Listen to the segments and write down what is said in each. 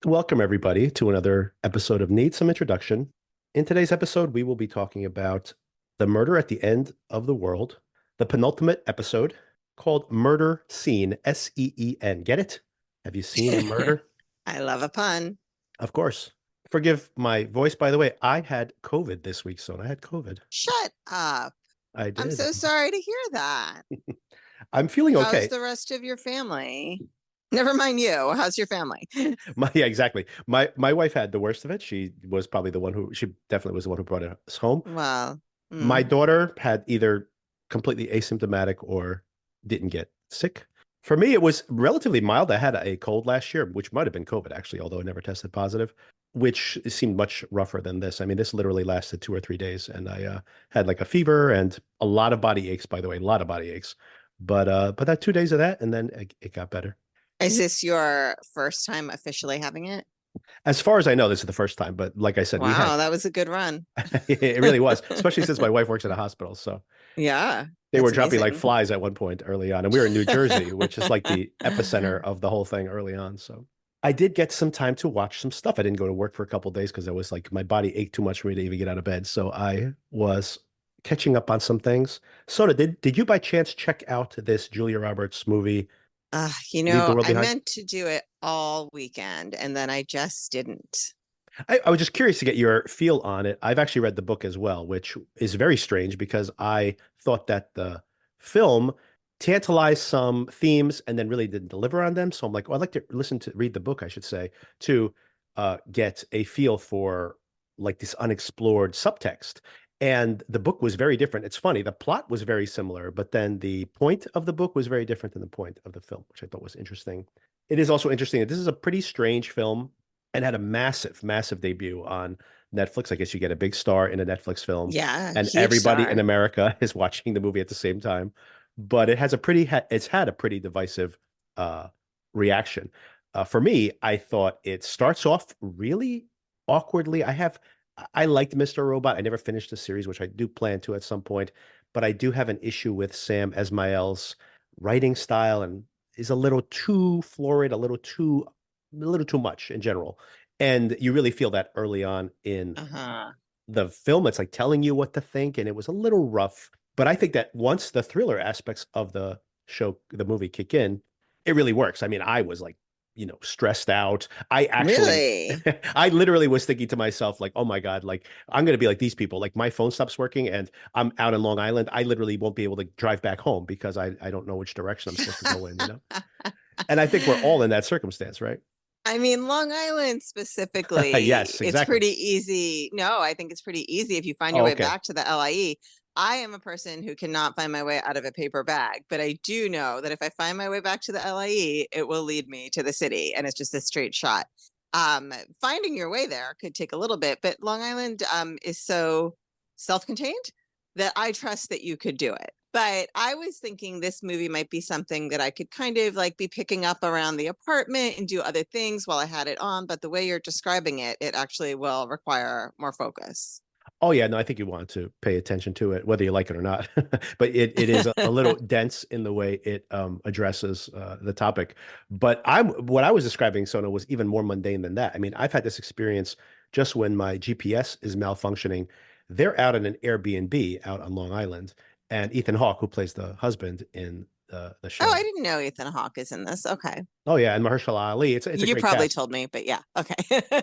Welcome, everybody, to another episode of Need Some Introduction. In today's episode, we will be talking about the murder at the end of the world, the penultimate episode called Murder Scene, Seen. Get it? Have you seen a murder? I love a pun. Of course. Forgive my voice, by the way. I had COVID this week, so I had COVID. Shut up. I I'm did. so sorry to hear that. I'm feeling How's okay. the rest of your family? Never mind you. How's your family? Yeah, exactly. My wife had the worst of it. She was probably the one who she definitely was the one who brought us home. Well, My mm, daughter had either completely asymptomatic or didn't get sick. For me, it was relatively mild. I had a cold last year, which might have been COVID actually, although I never tested positive, which seemed much rougher than this. I mean, this literally lasted 2 or 3 days, and I had like a fever and a lot of body aches, by the way, a lot of body aches. But that 2 days of that, and then it got better. is this your first time officially having it? As far as I know, this is the first time, but like I said, we had Wow, that was a good run. it really was, especially since my wife works at a hospital. So Yeah, they were that's dropping like amazing. flies at one point early on, and we were in New Jersey, which is like the epicenter of the whole thing early on. So I did get some time to watch some stuff. I didn't go to work for a couple of days because I was like my body ached too much for me to even get out of bed. So I was catching up on some things. Soda, did you by chance check out this Julia Roberts movie, Leave the World I Behind? meant to do it all weekend and then I just didn't. I was just curious to get your feel on it. I've actually read the book as well, which is very strange because I thought that the film tantalized some themes and then really didn't deliver on them. So I'm like, oh, I'd like to read the book, I should say, to get a feel for like this unexplored subtext. And the book was very different. It's funny, the plot was very similar, but then the point of the book was very different than the point of the film, which I thought was interesting. It is also interesting that this is a pretty strange film and had a massive, massive debut on Netflix. I guess you get a big star in a Netflix film, Yeah, and huge everybody in star. America is watching the movie at the same time. But it's had a pretty divisive uh, reaction. For me, I thought it starts off really awkwardly. I liked Mr. Robot. I never finished the series, which I do plan to at some point, but I do have an issue with Sam Esmail's writing style and is a little too florid, a little too much in general. And you really feel that early on in Uh-huh. the film. It's like telling you what to think, and it was a little rough. But I think that once the thriller aspects of the movie kick in, it really works. I mean, I was like, stressed out. Really? I literally was thinking to myself, like, oh my God, like I'm gonna be like these people. Like my phone stops working and I'm out in Long Island. I literally won't be able to drive back home because I don't know which direction I'm supposed to go in. And I think we're all in that circumstance, right? I mean, Long Island specifically, Yes, it's exactly. pretty easy. No, I think it's pretty easy if you find your Oh, way okay. back to the LIE. I am a person who cannot find my way out of a paper bag, but I do know that if I find my way back to the LIE, it will lead me to the city and it's just a straight shot. Finding your way there could take a little bit, but Long Island is so self-contained that I trust that you could do it. But I was thinking this movie might be something that I could kind of like be picking up around the apartment and do other things while I had it on. But the way you're describing it, it actually will require more focus. Oh yeah, no, I think you want to pay attention to it, whether you like it or not. But it is a little dense in the way it addresses the topic. But what I was describing, Sona, was even more mundane than that. I mean, I've had this experience just when my GPS is malfunctioning. They're out in an Airbnb out on Long Island, and Ethan Hawke, who plays the husband in the Oh, I show. didn't know Ethan Hawke is in this. Okay. Oh yeah, and Mahershala Ali. It's a You great probably cast. told me, but yeah. Okay.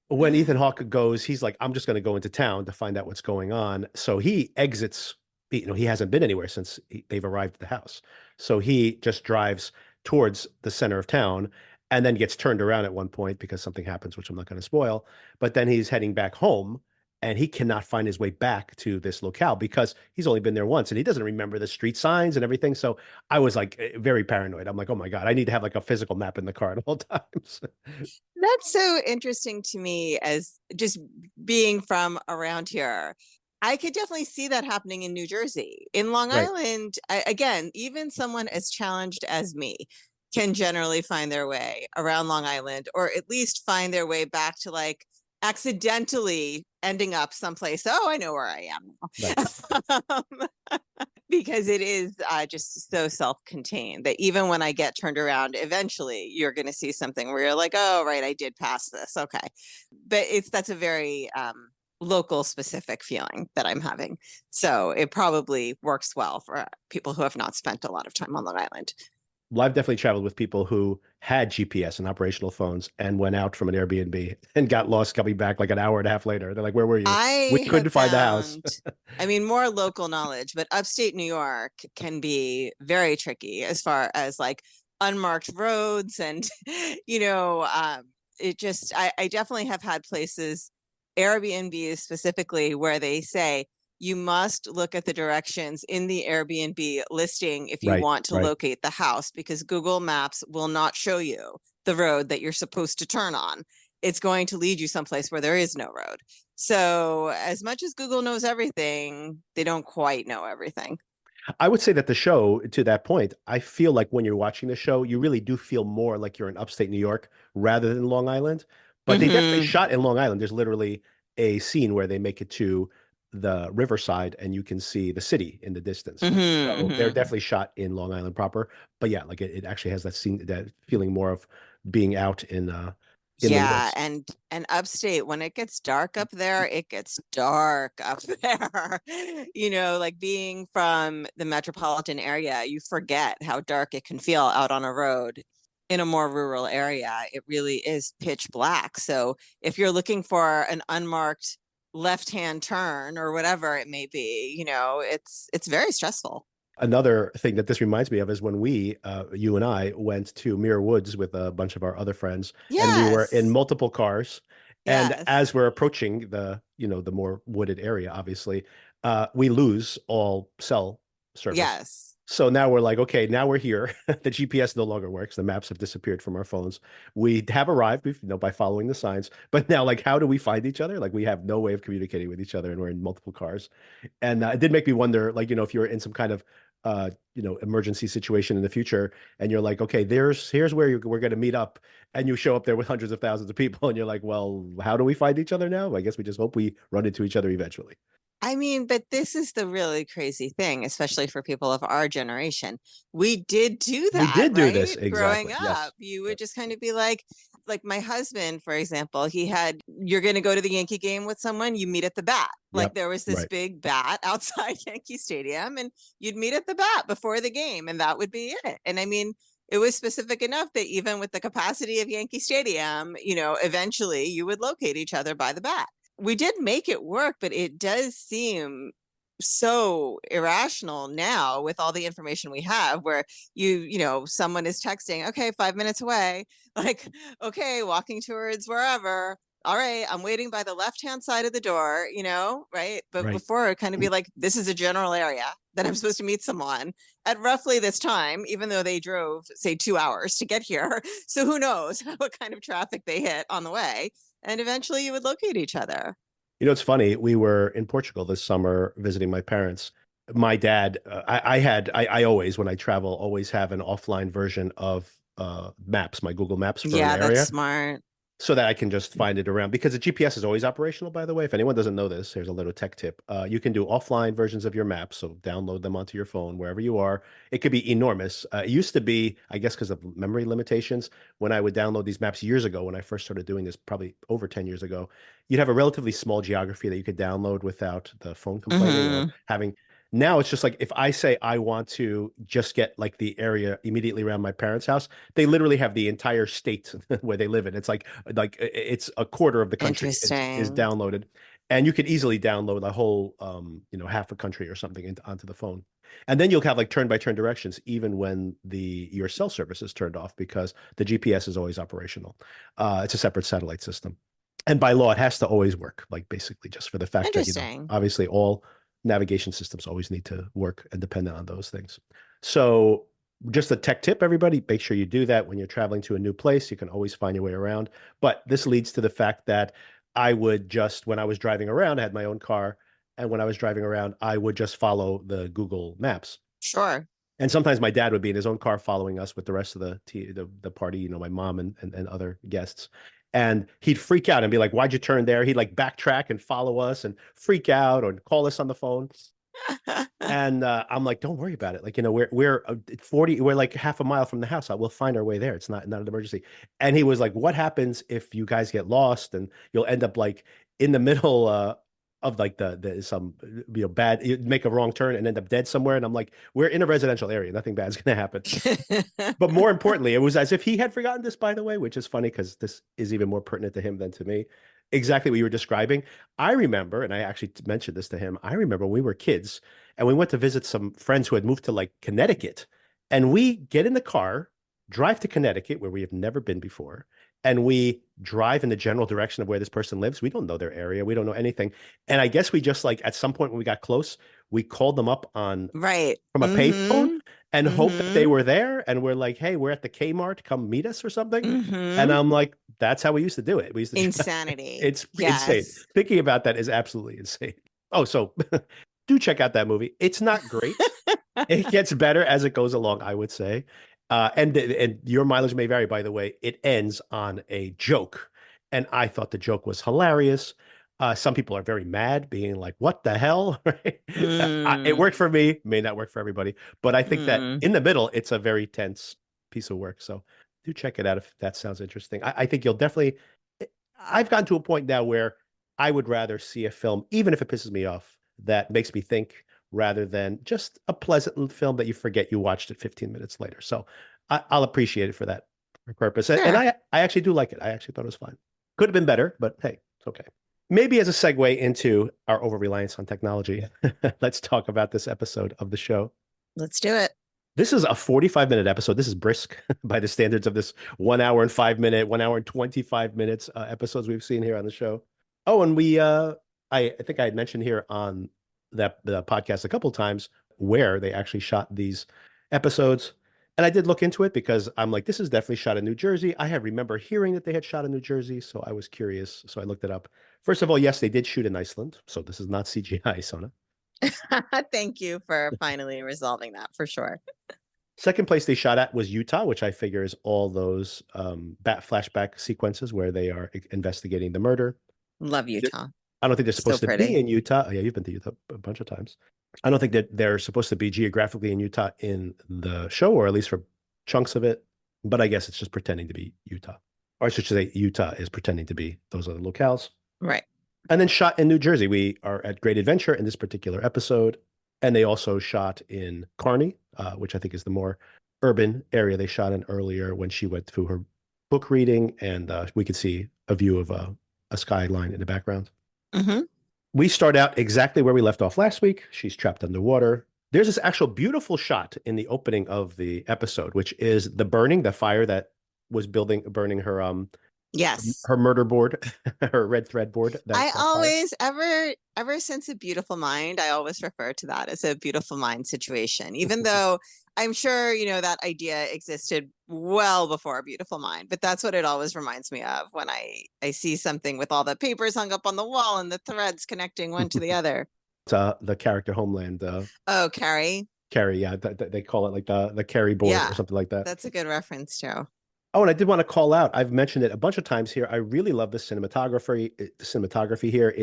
When Ethan Hawke goes, he's like, I'm just going to go into town to find out what's going on. So he exits, he hasn't been anywhere since they've arrived at the house. So he just drives towards the center of town and then gets turned around at one point because something happens, which I'm not going to spoil. But then he's heading back home and he cannot find his way back to this locale because he's only been there once and he doesn't remember the street signs and everything. So I was like very paranoid. I'm like, oh my God, I need to have like a physical map in the car at all times. That's so interesting to me as just being from around here. I could definitely see that happening in New Jersey. In Long Right. Island, again, even someone as challenged as me can generally find their way around Long Island or at least find their way back to like accidentally ending up someplace. Oh, I know where I am Right. now. because it is just so self-contained that even when I get turned around, eventually you're going to see something where you're like, oh, right, I did pass this. Okay. But that's a very local specific feeling that I'm having. So it probably works well for people who have not spent a lot of time on Long Island. Well, I've definitely traveled with people who had GPS and operational phones and went out from an Airbnb and got lost coming back like an hour and a half later. They're like, "Where were you? We I have couldn't find the house." found, I mean, more local knowledge, but upstate New York can be very tricky as far as like unmarked roads and, you know, it just, I definitely have had places, Airbnbs specifically, where they say you must look at the directions in the Airbnb listing if you Right, want to right. locate the house, because Google Maps will not show you the road that you're supposed to turn on. It's going to lead you someplace where there is no road. So, as much as Google knows everything, they don't quite know everything. I would say that the show, to that point, I feel like when you're watching the show, you really do feel more like you're in upstate New York rather than Long Island. But they definitely Mm-hmm. shot in Long Island. There's literally a scene where they make it to the riverside and you can see the city in the distance. Mm-hmm. So they're Mm-hmm. definitely shot in Long Island proper. But yeah, like it actually has that scene, that feeling more of being out in the Yeah, woods. and upstate, when it gets dark up there, it gets dark up there. You know, like being from the metropolitan area, you forget how dark it can feel out on a road in a more rural area. It really is pitch black. So if you're looking for an unmarked left-hand turn or whatever it may be, you know, it's very stressful. Another thing that this reminds me of is when you and I, went to Muir Woods with a bunch of our other friends, and we were in Yes. multiple cars. And Yes. as we're approaching the more wooded area, obviously, we lose all cell service. Yes. So now we're like, okay, now we're here. The GPS no longer works. The maps have disappeared from our phones. We have arrived, by following the signs. But now, like, how do we find each other? Like, we have no way of communicating with each other, and we're in multiple cars. And it did make me wonder, like, if you're in some kind of emergency situation in the future, and you're like, okay, here's where we're going to meet up, and you show up there with hundreds of thousands of people, and you're like, well, how do we find each other now? I guess we just hope we run into each other eventually. I mean, but this is the really crazy thing, especially for people of our generation. We did do We that, did do this right? Growing exactly. up, Yes. you would Yes. just kind of be like my husband, for example, you're going to go to the Yankee game with someone, you meet at the bat. Like Yep. there was this Right. big bat outside Yankee Stadium, and you'd meet at the bat before the game, and that would be it. And I mean, it was specific enough that even with the capacity of Yankee Stadium, you know, eventually you would locate each other by the bat. We did make it work, but it does seem so irrational now with all the information we have, where someone is texting, okay, 5 minutes away, like, okay, walking towards wherever, all right, I'm waiting by the left hand side of the door, right? But Right. before, it kind of be like, this is a general area that I'm supposed to meet someone at roughly this time, even though they drove, say, 2 hours to get here. So who knows what kind of traffic they hit on the way, and eventually you would locate each other. It's funny. We were in Portugal this summer visiting my parents. My dad, I always, when I travel, always have an offline version of maps, my Google Maps for an Yeah, that's area, smart. so that I can just find it around, because the GPS is always operational, by the way. If anyone doesn't know this, here's a little tech tip. You can do offline versions of your maps, so download them onto your phone wherever you are. It could be enormous. It used to be, I guess, because of memory limitations, when I would download these maps years ago, when I first started doing this, probably over 10 years ago, you'd have a relatively small geography that you could download without the phone complaining or Hmm. having. Now it's just like, if I say I want to just get like the area immediately around my parents' house, they literally have the entire state where they live in. It's like it's a quarter of the country is Interesting. downloaded, and you could easily download a whole half a country or something onto the phone. And then you'll have like turn by turn directions even when the your cell service is turned off, because the GPS is always operational. It's a separate satellite system, and by law it has to always work, like basically just for the fact that Interesting. obviously all navigation systems always need to work and dependent on those things. So just a tech tip, everybody, make sure you do that when you're traveling to a new place. You can always find your way around. But this leads to the fact that I would just, when I was driving around, I had my own car. And when I was driving around, I would just follow the Google Maps. Sure. And sometimes my dad would be in his own car following us with the rest of the party, my mom and other guests. And he'd freak out and be like, "Why'd you turn there?" He'd like backtrack and follow us and freak out or call us on the phone. And I'm like, don't worry about it. Like, we're 40, we're like half a mile from the house. We'll find our way there. It's not an emergency. And he was like, what happens if you guys get lost and you'll end up like in the middle of like the some bad, you make a wrong turn and end up dead somewhere. And I'm like, we're in a residential area. Nothing bad's gonna happen. But more importantly, it was as if he had forgotten this, by the way, which is funny because this is even more pertinent to him than to me. Exactly what you were describing. I remember, and I actually mentioned this to him. I remember when we were kids and we went to visit some friends who had moved to like Connecticut. And we get in the car, drive to Connecticut, where we have never been before, and we drive in the general direction of where this person lives. We don't know their area. We don't know anything. And I guess we just like at some point when we got close, we called them up on Right. from a payphone Mm-hmm. and hoped that they Mm-hmm. were there. And we're like, hey, we're at the Kmart, come meet us or something. And Mm-hmm. I'm like, that's how we used to do it. We used to try. Insanity. It's insane. Yes. Thinking about that is absolutely insane. Oh, so do check out that movie. It's not great. It gets better as it goes along, I would say. And your mileage may vary, by the way. It ends on a joke, and I thought the joke was hilarious. Some people are very mad, being like, "What the hell?" Right? It Mm. worked for me, may not work for everybody, but I think that Mm. in the middle, it's a very tense piece of work. So do check it out if that sounds interesting. I think you'll definitely. I've gotten to a point now where I would rather see a film, even if it pisses me off, that makes me think rather than just a pleasant film that you forget you watched it 15 minutes later. So I'll appreciate it for that purpose. And Sure. I actually do like it. I actually thought it was fine. Could have been better, but hey, it's okay. Maybe as a segue into our over reliance on technology, let's talk about this episode of the show. Let's do it. This is a 45-minute episode. This is brisk by the standards of this 1 hour and 5 minute, 1 hour and 25 minutes episodes we've seen here on the show. Oh, and I think I had mentioned here on the podcast a couple of times where they actually shot these episodes. And I did look into it because I'm like, this is definitely shot in New Jersey. I had remember hearing that they had shot in New Jersey, so I was curious. So I looked it up. First of all, yes, they did shoot in Iceland. So this is not CGI, Sona. Thank you for finally resolving that for sure. Second place they shot at was Utah, which I figure is all those bat flashback sequences where they are investigating the murder. Love Utah. I don't think they're So supposed to be pretty. in Utah. Oh, yeah, you've been to Utah a bunch of times. I don't think that they're supposed to be geographically in Utah in the show, or at least for chunks of it. But I guess it's just pretending to be Utah. Or I should say Utah is pretending to be those other locales. Right. And then shot in New Jersey. We are at Great Adventure in this particular episode. And they also shot in Kearney, which I think is the more urban area they shot in earlier when she went through her book reading. And we could see a view of a skyline in the background. Mm-hmm. We start out exactly where we left off last week. She's trapped underwater. There's this actual beautiful shot in the opening of the episode, which is the fire that was burning Yes. her murder board, her red thread board that I caught fire. always, ever since A Beautiful Mind, I always refer to that as a beautiful mind situation, even though I'm sure, that idea existed well before A Beautiful Mind, but that's what it always reminds me of when I see something with all the papers hung up on the wall and the threads connecting one to the other. It's the character Homeland, Oh, Carrie. Carrie. Yeah, they call it like the Carrie board or Yeah, something like that. that's a good reference, Joe. Oh, and I did want to call out. I've mentioned it a bunch of times here. I really love the cinematography. The cinematography here.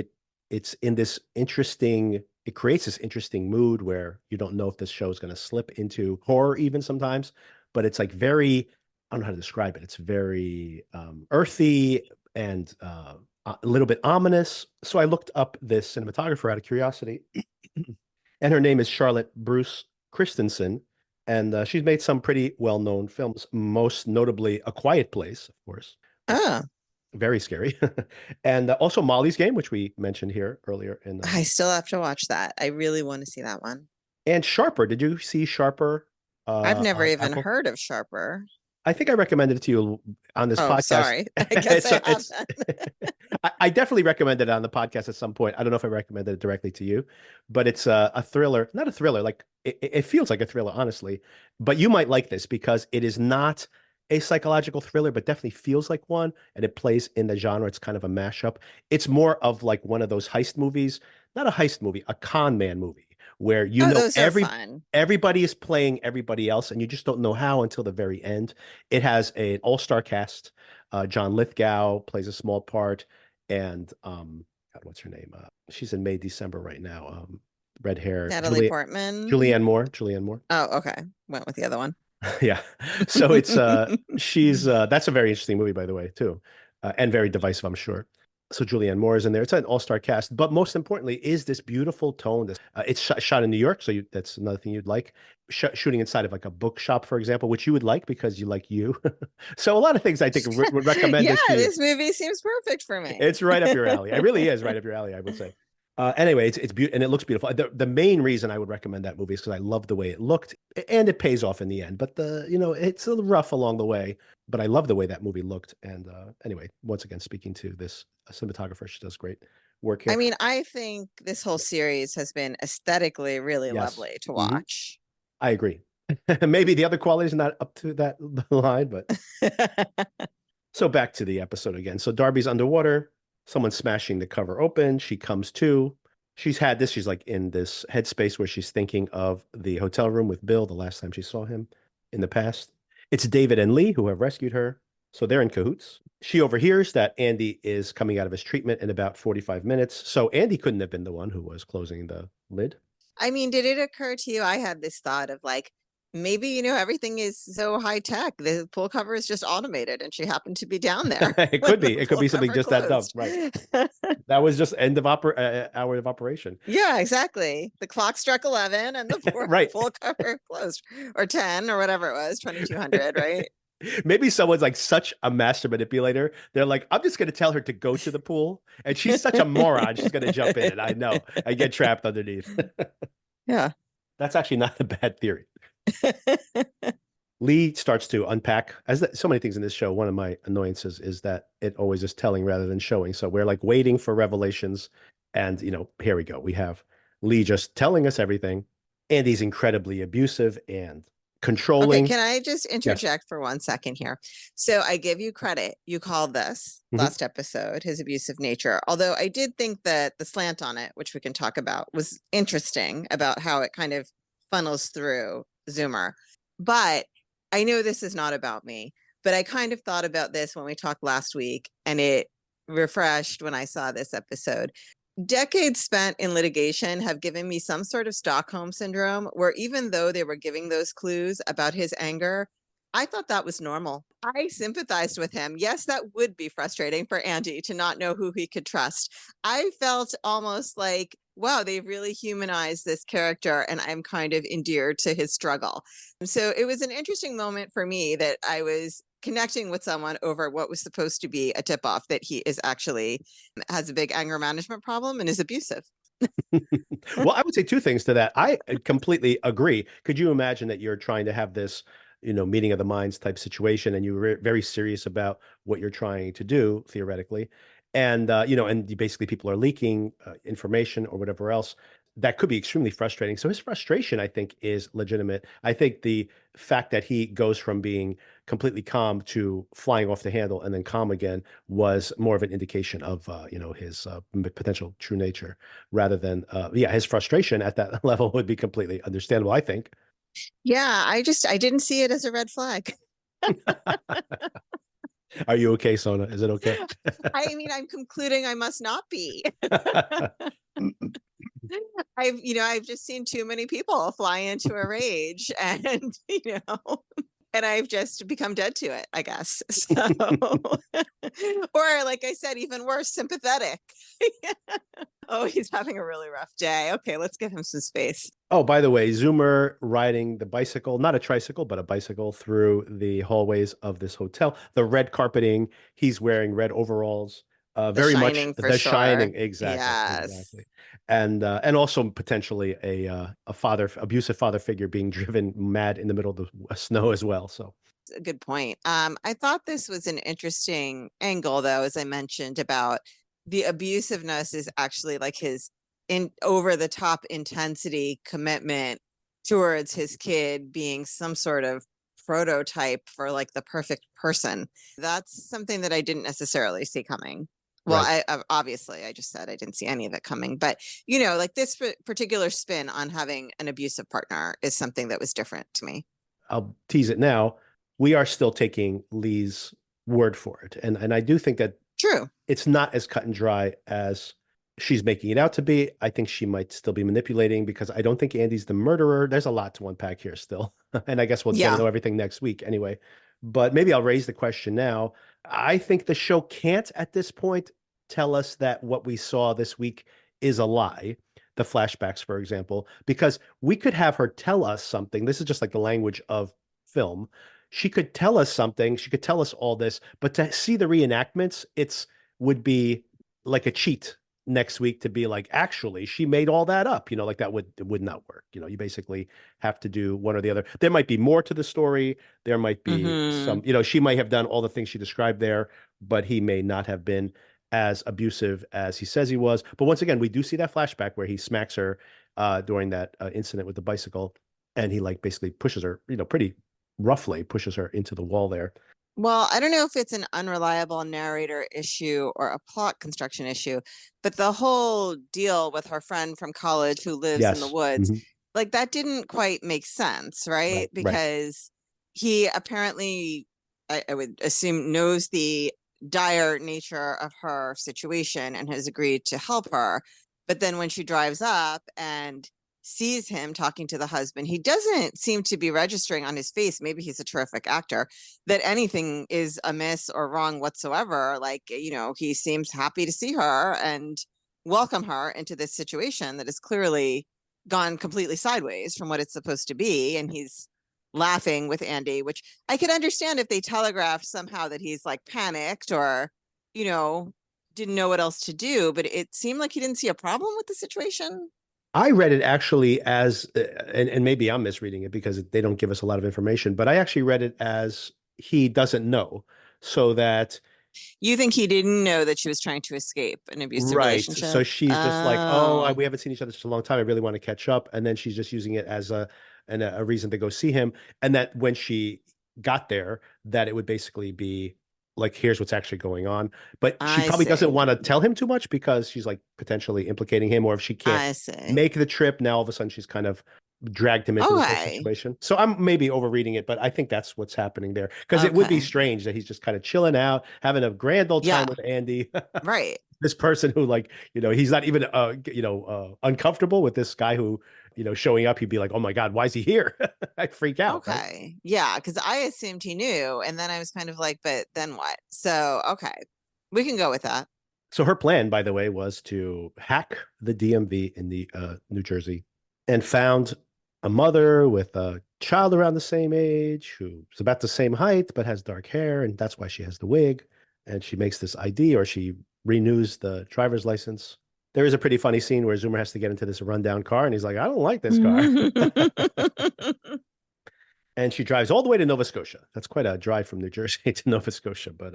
It's in this interesting. It creates this interesting mood where you don't know if this show is going to slip into horror even sometimes, but it's like very. I don't know how to describe it. It's very earthy and a little bit ominous. So I looked up this cinematographer out of curiosity, and her name is Charlotte Bruce Christensen, and she's made some pretty well-known films, most notably A Quiet Place, of course. Oh, Very scary. And also Molly's Game, which we mentioned here earlier I still have to watch that. I really want to see that one. and Sharper. Did you see Sharper I've never on even Apple? heard of Sharper. I think I recommended it to you on this Oh, podcast. sorry. I guess I It's haven't. I definitely recommended it on the podcast at some point. I don't know if I recommended it directly to you, but it's a thriller, not a thriller, like it feels like a thriller, honestly. But you might like this because it is not a psychological thriller, but definitely feels like one, and it plays in the genre. It's kind of a mashup. It's more of like one of those heist movies, not a heist movie, a con man movie, where Oh, those are fun. everybody is playing everybody else, and you just don't know how until the very end. It has an all-star cast. John Lithgow plays a small part, and God, what's her name? She's in May, December right now. red hair, Natalie Portman. Julianne Moore. Oh, okay. Went with the other one. Yeah. So it's she's that's a very interesting movie, by the way, too. And very divisive, I'm sure. So Julianne Moore is in there. It's an all-star cast, but most importantly is this beautiful tone. This it's shot in New York, so that's another thing you'd like. Shooting inside of like a bookshop, for example, which you would like because you like you. So a lot of things I think would recommend Yeah, this to you. this movie seems perfect for me. It's right up your alley. It really is right up your alley, I would say. Anyway, it's beautiful and it looks beautiful. The main reason I would recommend that movie is because I love the way it looked, and it pays off in the end. But it's a little rough along the way. But I love the way that movie looked. And anyway, once again, speaking to this cinematographer, she does great work I here. mean, I think this whole series has been aesthetically really Yes. lovely to Hmm. watch. I agree. Maybe the other qualities are not up to that line, but so back to the episode again. So Darby's underwater. Someone's smashing the cover open. She comes to. She's had this. She's like in this headspace where she's thinking of the hotel room with Bill the last time she saw him in the past. It's David and Lee who have rescued her. So they're in cahoots. She overhears that Andy is coming out of his treatment in about 45 minutes. So Andy couldn't have been the one who was closing the lid. I mean, did it occur to you? I had this thought of like, maybe, everything is so high tech. The pool cover is just automated and she happened to be down there It when could the be. It could pool be something cover just that dumb. closed. Right. That was just end of hour of operation. Yeah, exactly. The clock struck 11 and the Right. pool cover closed, or 10 or whatever it was, 2200, right? Maybe someone's like such a master manipulator. They're like, I'm just going to tell her to go to the pool. And she's such a moron. She's going to jump in. And I know I get trapped underneath. Yeah. That's actually not a bad theory. Lee starts to unpack, so many things in this show. One of my annoyances is that it always is telling rather than showing. So we're like waiting for revelations. And, here we go. We have Lee just telling us everything. Andy's incredibly abusive and Okay, controlling. can I just Yes. interject for 1 second here? So I give you credit. You called this Mhm. last episode his abusive nature. Although I did think that the slant on it, which we can talk about, was interesting about how it kind of funnels through Zoomer. But I know this is not about me, but I kind of thought about this when we talked last week, and it refreshed when I saw this episode. Decades spent in litigation have given me some sort of Stockholm syndrome where even though they were giving those clues about his anger, I thought that was normal. I sympathized with him. Yes, that would be frustrating for Andy to not know who he could trust. I felt almost like, wow, they've really humanized this character and I'm kind of endeared to his struggle. So it was an interesting moment for me that I was connecting with someone over what was supposed to be a tip off that he is actually has a big anger management problem and is abusive. Well, I would say two things to that. I completely agree. Could you imagine that you're trying to have this, meeting of the minds type situation, and you're very serious about what you're trying to do theoretically, and basically people are leaking information or whatever else. That could be extremely frustrating. So his frustration, I think, is legitimate. I think the fact that he goes from being completely calm to flying off the handle and then calm again was more of an indication of his potential true nature rather than his frustration at that level would be completely understandable, I think. Yeah, I didn't see it as a red flag. Are you okay, Sona? Is it okay? I mean, I'm concluding I must not be. I've just seen too many people fly into a rage and, and I've just become dead to it, I guess. So, or like I said, even worse, sympathetic. Oh, he's having a really rough day. Okay, let's give him some space. Oh, by the way, Zoomer riding the bicycle, not a tricycle, but a bicycle through the hallways of this hotel. The red carpeting, he's wearing red overalls. The Very much Shining for The sure. Shining, exactly, Yes. exactly, and also potentially a abusive father figure being driven mad in the middle of the snow as well. So A good point. I thought this was an interesting angle, though, as I mentioned, about the abusiveness is actually like his in over the top intensity commitment towards his kid being some sort of prototype for like the perfect person. That's something that I didn't necessarily see coming. Well, right. obviously I just said I didn't see any of it coming, but like this particular spin on having an abusive partner is something that was different to me. I'll tease it now. We are still taking Lee's word for it, and I do think that True. it's not as cut and dry as she's making it out to be. I think she might still be manipulating because I don't think Andy's the murderer. There's a lot to unpack here still. And I guess we'll get to Yeah. know everything next week anyway. But maybe I'll raise the question now. I think the show can't at this point tell us that what we saw this week is a lie. The flashbacks, for example, because we could have her tell us something. This is just like the language of film. She could tell us something. She could tell us all this, but to see the reenactments, it's would be like a cheat next week to be like, actually, she made all that up. Like that would not work. You basically have to do one or the other. There might be more to the story. There might be Hmm. some, she might have done all the things she described there, but he may not have been as abusive as he says he was. But once again, we do see that flashback where he smacks her during that incident with the bicycle, and he like basically pushes her, pretty roughly pushes her into the wall there. Well, I don't know if it's an unreliable narrator issue or a plot construction issue, but the whole deal with her friend from college who lives in the Yes. woods, Hmm. like that didn't quite make sense, right? Right. Right. Because he apparently, I would assume, knows the dire nature of her situation and has agreed to help her. But then when she drives up and sees him talking to the husband, he doesn't seem to be registering on his face. Maybe he's a terrific actor, that anything is amiss or wrong whatsoever. Like, he seems happy to see her and welcome her into this situation that has clearly gone completely sideways from what it's supposed to be. And he's laughing with Andy, which I could understand if they telegraphed somehow that he's like panicked or, you know, didn't know what else to do, but it seemed like he didn't see a problem with the situation. I read it actually as, and maybe I'm misreading it because they don't give us a lot of information, but I actually read it as he doesn't know. So that, You think he didn't know that she was trying to escape an abusive right. So relationship? she's just like, oh, Oh, we haven't seen each other such a long time. I really want to catch up. And then she's just using it as a reason to go see him. And that when she got there, that it would basically be like, here's what's actually going on. But she I probably doesn't see. want to tell him too much because she's like potentially implicating him, or if she can't I see. make the trip, now all of a sudden she's kind of dragged him into this whole Okay. situation. So I'm maybe overreading it, but I think that's what's happening there. Because it would be Okay. strange that he's just kind of chilling out, having a grand old time Yeah. with Andy. Right. This person who, like, he's not even uncomfortable with this guy who, showing up. He'd be like, oh my God, why is he here? I'd freak out, right? Okay. Yeah. Because I assumed he knew. And then I was kind of like, but then what? So, okay. We can go with that. So her plan, by the way, was to hack the DMV in the New Jersey, and found a mother with a child around the same age who's about the same height but has dark hair, and that's why she has the wig. And she makes this ID, or she renews the driver's license. There is a pretty funny scene where Zoomer has to get into this rundown car, and he's like, "I don't like this car." And she drives all the way to Nova Scotia. That's quite a drive from New Jersey to Nova Scotia, but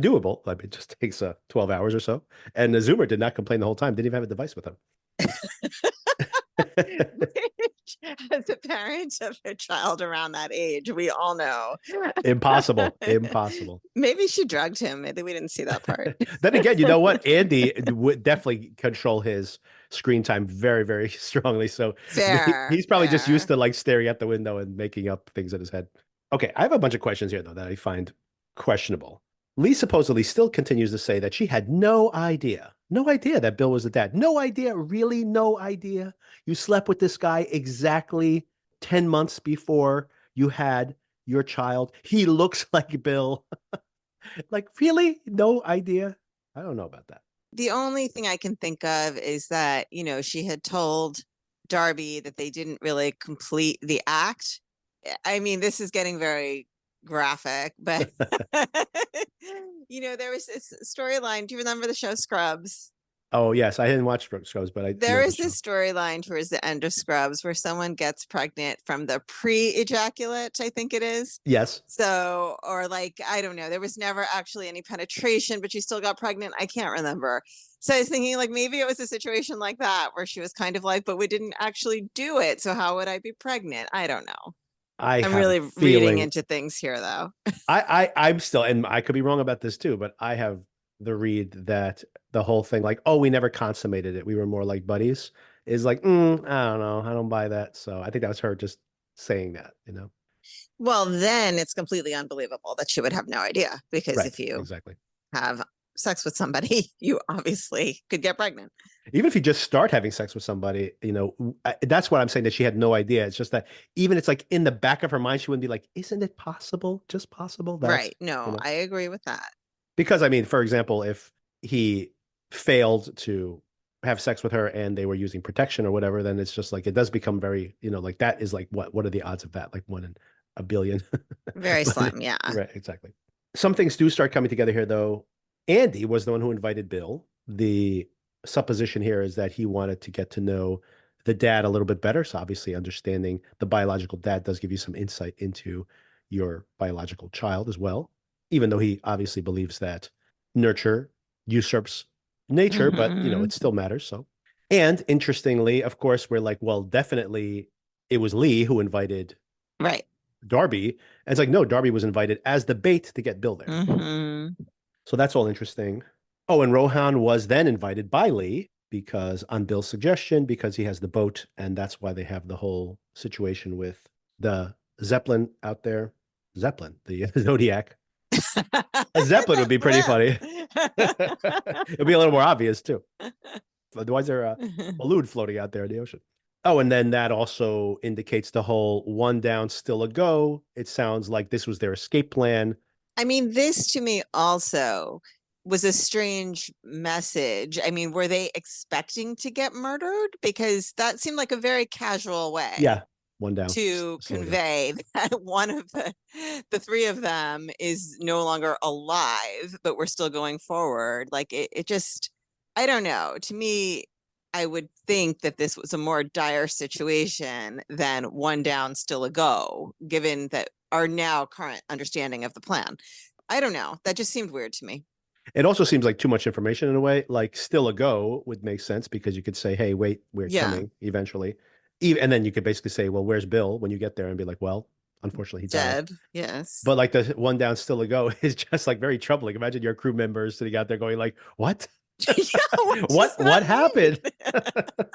doable. I mean, it just takes 12 hours or so. And the Zoomer did not complain the whole time. Didn't even have a device with him. Which, as a parent of a child around that age, we all know. Impossible. Impossible. Maybe she drugged him. Maybe we didn't see that part. Then again, you know what? Andy would definitely control his screen time very, very strongly. So Fair, he's probably just used fair. to like staring at the window and making up things in his head. Okay, I have a bunch of questions here though that I find questionable. Lee supposedly still continues to say that she had no idea that Bill was the dad. No idea, really, no idea. You slept with this guy exactly 10 months before you had your child. He looks like Bill. Like, really? No idea? I don't know about that. The only thing I can think of is that, she had told Darby that they didn't really complete the act. I mean, this is getting very graphic, but there was this storyline. Do you remember the show Scrubs? Oh, yes. I didn't watch Scrubs, but I There know the is show. this storyline towards the end of Scrubs where someone gets pregnant from the pre-ejaculate, I think it is. Yes. So, or like, I don't know, there was never actually any penetration, but she still got pregnant. I can't remember. So I was thinking like maybe it was a situation like that where she was kind of like, but we didn't actually do it. So how would I be pregnant? I don't know. I I'm have a really reading feeling into things here though. I'm still, and I could be wrong about this too, but I have the read that the whole thing, like, oh, we never consummated it. We were more like buddies, is like, I don't know. I don't buy that. So I think that was her just saying that. Well, then it's completely unbelievable that she would have no idea because Right. if you Exactly. have sex with somebody, you obviously could get pregnant. Even if you just start having sex with somebody, that's what I'm saying, that she had no idea. It's just that even it's like in the back of her mind, she wouldn't be like, isn't it possible, just possible that, Right. No, I agree with that. because I mean, for example, if he failed to have sex with her and they were using protection or whatever, then it's just like it does become very, like that is like what are the odds of that? Like 1 in 1 billion. Very But slim. Yeah. right, exactly. Some things do start coming together here, though. Andy was the one who invited Bill. The supposition here is that he wanted to get to know the dad a little bit better. So obviously, understanding the biological dad does give you some insight into your biological child as well, even though he obviously believes that nurture usurps nature, but Hmm. it still matters. So, and interestingly, of course, we're like, well, definitely it was Lee who invited Right. Darby. And it's like, no, Darby was invited as the bait to get Bill there. Hmm. So that's all interesting. Oh, and Rohan was then invited by Lee because on Bill's suggestion, because he has the boat, and that's why they have the whole situation with the Zeppelin out there. Zeppelin, the Zodiac. A Zeppelin would be pretty funny. It'd be a little more obvious too. Otherwise, they're a balloon floating out there in the ocean. Oh, and then that also indicates the whole one down, still a go. It sounds like this was their escape plan. I mean, this to me also was a strange message. I mean, were they expecting to get murdered? Because that seemed like a very casual way Yeah, one down, to still a go. convey that one of the three of them is no longer alive, but we're still going forward. Like it just, I don't know. To me, I would think that this was a more dire situation than one down, still a go, given that our now current understanding of the plan. I don't know. That just seemed weird to me. It also seems like too much information in a way. Like still a go would make sense because you could say, "Hey, wait, we're Yeah, coming eventually," and then you could basically say, "Well, where's Bill?" when you get there, and be like, "Well, unfortunately, he died." dead. Yes. But like the one down, still a go is just like very troubling. Imagine your crew members sitting out there going like, "What? Yeah, what does What that happened?" mean?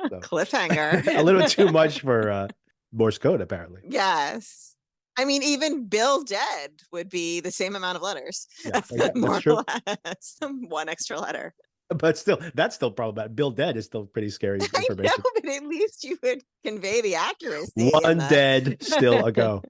So Cliffhanger. a little too much for Morse code, apparently. Yes. I mean, even Bill dead would be the same amount of letters, Yeah, yeah, that's more true. or less. One extra letter. But still, that's still problematic. Bill dead is still pretty scary I know, information. but at least you would convey the accuracy and One dead, still a the go.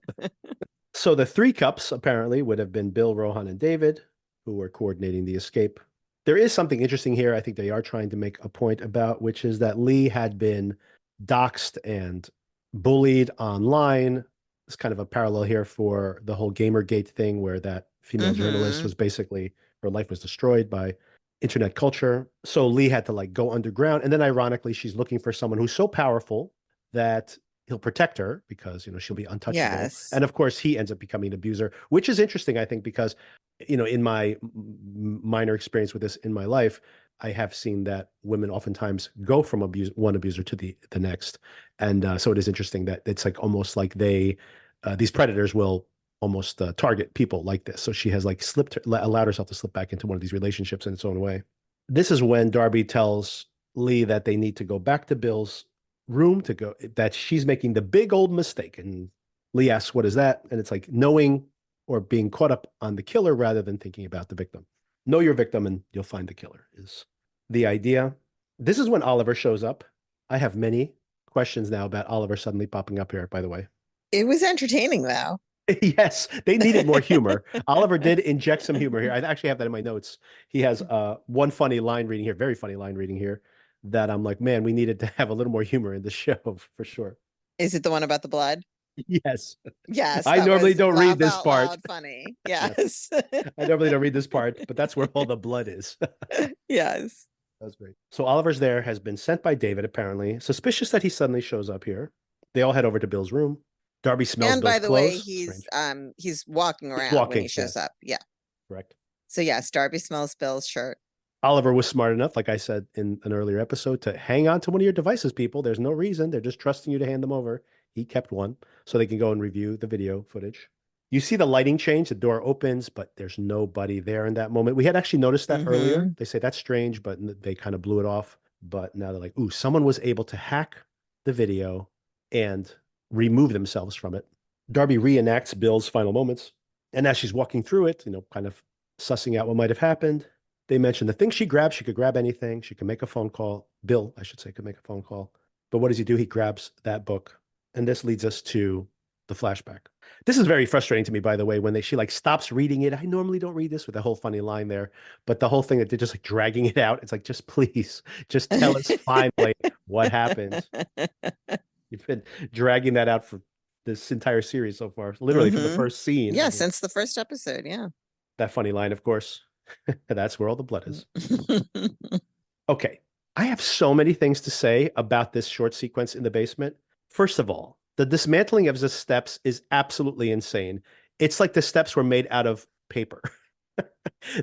So the three cups apparently would have been Bill, Rohan, and David, who were coordinating the escape. There is something interesting here. I think they are trying to make a point about, which is that Lee had been doxxed and bullied online. It's kind of a parallel here for the whole Gamergate thing, where that female journalist hmm was basically, her life was destroyed by internet culture. So Lee had to like go underground. And then ironically, she's looking for someone who's so powerful that he'll protect her because she'll be untouchable. Yes. And of course, he ends up becoming an abuser, which is interesting, I think, because in my minor experience with this in my life, I have seen that women oftentimes go from one abuser to the next, and so it is interesting that it's like almost like these predators will almost target people like this. So she has like allowed herself to slip back into one of these relationships in its own way. This is when Darby tells Lee that they need to go back to Bill's room to go, that she's making the big old mistake. And Lee asks, what is that? And it's like knowing or being caught up on the killer rather than thinking about the victim. Know your victim and you'll find the killer is the idea. This is when Oliver shows up. I have many questions now about Oliver suddenly popping up here, by the way. It was entertaining though. Yes, they needed more humor. Oliver did inject some humor here. I actually have that in my notes. He has one funny line reading here, very funny line reading here, that I'm like, man, we needed to have a little more humor in the show for sure. Is it the one about the blood? Yes. Yes, I that normally was don't read laugh this out part. loud funny. Yes. Yes. I normally don't read this part, but that's where all the blood is. Yes. That's great. So Oliver's there, has been sent by David, apparently. Suspicious that he suddenly shows up here. They all head over to Bill's room. Darby smells And by Bill's the way, clothes. Strange. he's walking He's around when he walking. shows Yes, up. Yeah. correct. So yes, Darby smells Bill's shirt. Oliver was smart enough, like I said in an earlier episode, to hang on to one of your devices, people. There's no reason. They're just trusting you to hand them over. He kept one so they can go and review the video footage. You see the lighting change, the door opens, but there's nobody there in that moment. We had actually noticed that earlier. Hmm. They say that's strange, but they kind of blew it off. But now they're like, ooh, someone was able to hack the video and remove themselves from it. Darby reenacts Bill's final moments. And as she's walking through it, kind of sussing out what might have happened. They mentioned the thing she grabbed, she could grab anything. She could make a phone call. Bill, I should say, could make a phone call. But what does he do? He grabs that book. And this leads us to the flashback. This is very frustrating to me, by the way, when she like stops reading it. I normally don't read this with a whole funny line there, but the whole thing that they're just like dragging it out. It's like, just please, just tell us finally what happened. You've been dragging that out for this entire series so far, literally from the first scene. Yeah, since the first episode. Yeah. That funny line, of course. That's where all the blood is. Okay. I have so many things to say about this short sequence in the basement. First of all, the dismantling of the steps is absolutely insane. It's like the steps were made out of paper.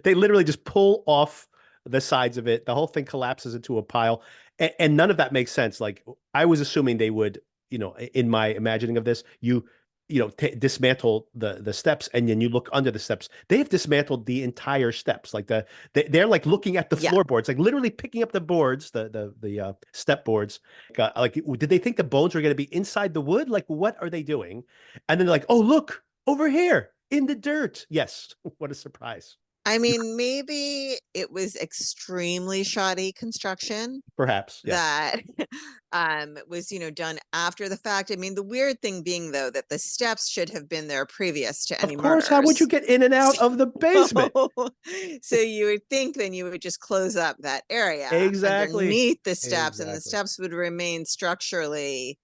They literally just pull off the sides of it. The whole thing collapses into a pile. And none of that makes sense. Like I was assuming they would, in my imagining of this, dismantle the steps and then you look under the steps. They have dismantled the entire steps. Like they're like looking at the floorboards, like literally picking up the boards, the step boards. Like, did they think the bones were going to be inside the wood? Like, what are they doing? And then they're like, oh, look over here in the dirt. Yes. What a surprise. I mean, maybe it was extremely shoddy construction. Perhaps, yes. That was, done after the fact. I mean, the weird thing being, though, that the steps should have been there previous to any Of course, how would you get in and out of the basement? So you would think then you would just close up that area Exactly. underneath the steps, and the steps would remain structurally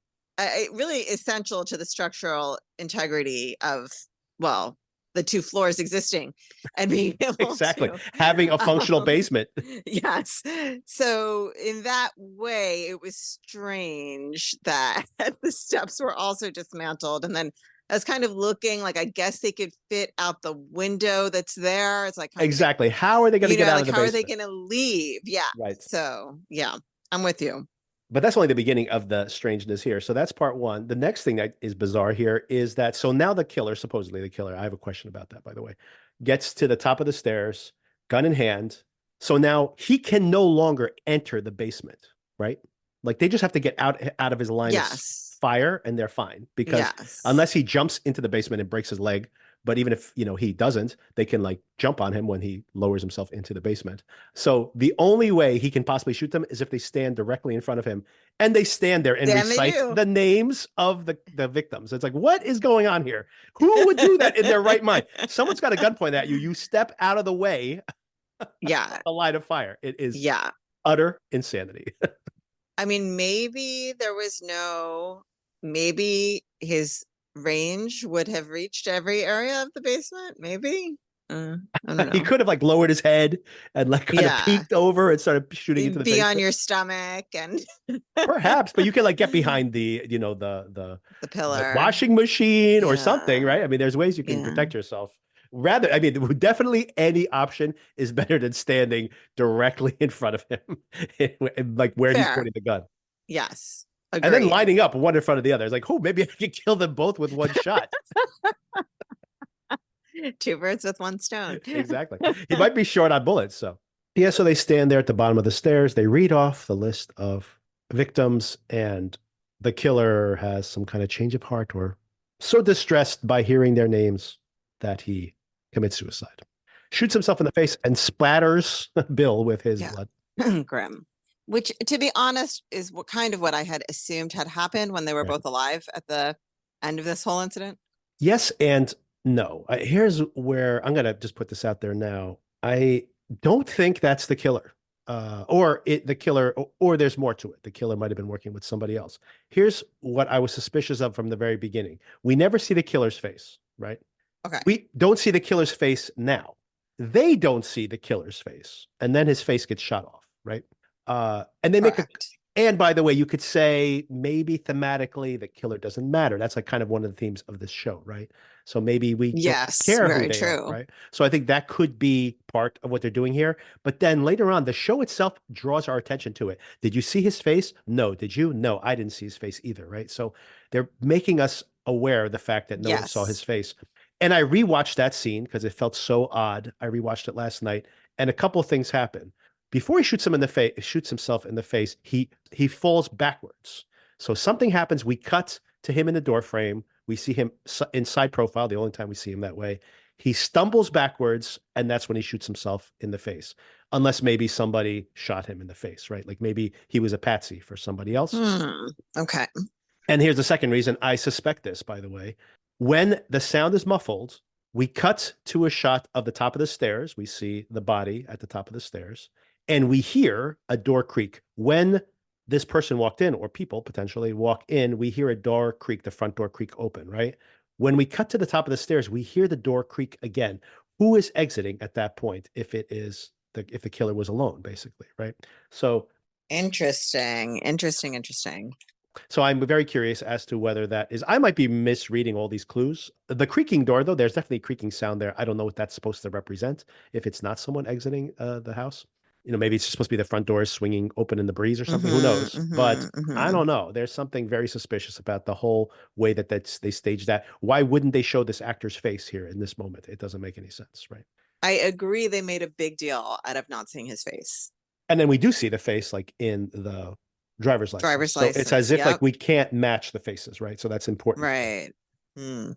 really essential to the structural integrity of, well, the two floors existing and being able to having a functional basement. Yes. So in that way, it was strange that the steps were also dismantled. And then I was kind of looking like, I guess they could fit out the window that's there. It's like, exactly. How are they going to get out of the basement? How are they going to leave? Yeah. Right. So yeah, I'm with you. But that's only the beginning of the strangeness here. So that's part one. The next thing that is bizarre here is that, so now the killer, supposedly the killer, I have a question about that, by the way, gets to the top of the stairs, gun in hand. So now he can no longer enter the basement, right? Like they just have to get out of his line of fire and they're fine. Because unless he jumps into the basement and breaks his leg, but even if, he doesn't, they can like jump on him when he lowers himself into the basement. So the only way he can possibly shoot them is if they stand directly in front of him and they stand there and recite the names of the victims. It's like, what is going on here? Who would do that in their right mind? Someone's got a gun pointed at you. You step out of the way. Yeah. A line of fire. It is utter insanity. I mean, maybe his range would have reached every area of the basement. Maybe I don't know. He could have like lowered his head and like kind of peeked over and started shooting into the basement. On your stomach and perhaps, but you can like get behind the the pillar, washing machine or something, right? I mean, there's ways you can protect yourself. Rather, I mean, definitely any option is better than standing directly in front of him, like where he's pointing the gun. Yes. Agreed. And then lining up one in front of the other. It's like, oh, maybe I could kill them both with one shot. Two birds with one stone. Exactly. He might be short on bullets. So so they stand there at the bottom of the stairs. They read off the list of victims, and the killer has some kind of change of heart or so distressed by hearing their names that he commits suicide. Shoots himself in the face and splatters Bill with his blood. Grim. Which, to be honest, is what I had assumed had happened when they were both alive at the end of this whole incident. Yes and no. Here's where I'm going to just put this out there now. I don't think that's the killer, the killer, or there's more to it. The killer might have been working with somebody else. Here's what I was suspicious of from the very beginning. We never see the killer's face, right? Okay. We don't see the killer's face now. They don't see the killer's face, and then his face gets shot off, right? And they make and by the way, you could say maybe thematically the killer doesn't matter. That's like kind of one of the themes of this show, right? So maybe we don't care who they are, right? So I think that could be part of what they're doing here. But then later on, the show itself draws our attention to it. Did you see his face? No. Did you? No, I didn't see his face either, right? So they're making us aware of the fact that no one saw his face. And I rewatched that scene because it felt so odd. I rewatched it last night, and a couple of things happen. Before he shoots himself in the face, he falls backwards. So something happens. We cut to him in the door frame. We see him in side profile, the only time we see him that way. He stumbles backwards, and that's when he shoots himself in the face. Unless maybe somebody shot him in the face, right? Like maybe he was a patsy for somebody else. Okay. And here's the second reason I suspect this, by the way. When the sound is muffled, we cut to a shot of the top of the stairs. We see the body at the top of the stairs, and we hear a door creak. When this person walked in, or people potentially walk in, we hear a door creak, the front door creak open, right? When we cut to the top of the stairs, we hear the door creak again. Who is exiting at that point if it is if the killer was alone, basically, right? So Interesting. Interesting. Interesting. so I'm very curious as to whether that is, I might be misreading all these clues. The creaking door, though, there's definitely a creaking sound there. I don't know what that's supposed to represent if it's not someone exiting the house. Maybe it's just supposed to be the front doors swinging open in the breeze or something. Who knows? But I don't know. There's something very suspicious about the whole way that they staged that. Why wouldn't they show this actor's face here in this moment? It doesn't make any sense, right? I agree they made a big deal out of not seeing his face. And then we do see the face like in the driver's license. Driver's So it's as license. if like Yep. we can't match the faces, right? So that's important. Right. Hmm.